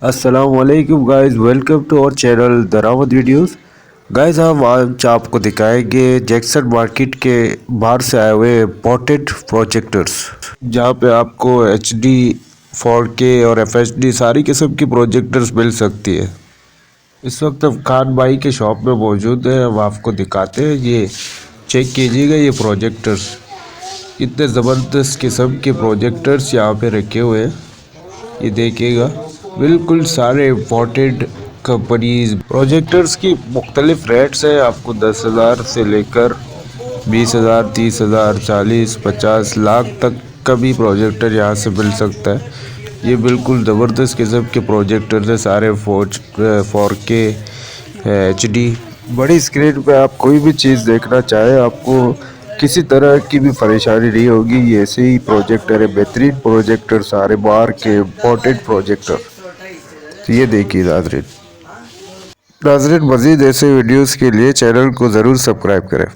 अस्सलामुअलैकुम guys, welcome to our channel Darawat videos. Guys हम आज आपको दिखाएंगे जैक्सन मार्केट के बाहर से आए हुए इम्पोर्टेड प्रोजेक्टर्स, जहां पे आपको HD 4K और FHD सारी किस्म की प्रोजेक्टर्स मिल सकती है। इस वक्त हम खान भाई के शॉप में मौजूद है, हम आपको दिखाते हैं। ये चेक कीजिएगा, ये प्रोजेक्टर्स कितने ज़बरदस्त किस्म के प्रोजेक्टर्स यहाँ पे रखे हुए हैं। ये देखिएगा, बिल्कुल सारे इम्पोर्टेड कंपनीज प्रोजेक्टर्स की मुख्तलिफ रेट्स है। आपको 10,000 से लेकर 20,000, 30,000, 40, 50 लाख तक का भी प्रोजेक्टर यहाँ से मिल सकता है। ये बिल्कुल ज़बरदस्त किस्म के प्रोजेक्टर्स है, सारे 4K HD। बड़ी स्क्रीन पे आप कोई भी चीज़ देखना चाहे, आपको किसी तरह की भी परेशानी नहीं होगी। ये ऐसे ही प्रोजेक्टर है, बेहतरीन प्रोजेक्टर, सारे बाहर के इम्पोर्टेड प्रोजेक्टर। तो ये देखिए नाज़रीन, मज़ीद ऐसे वीडियोस के लिए चैनल को ज़रूर सब्सक्राइब करें।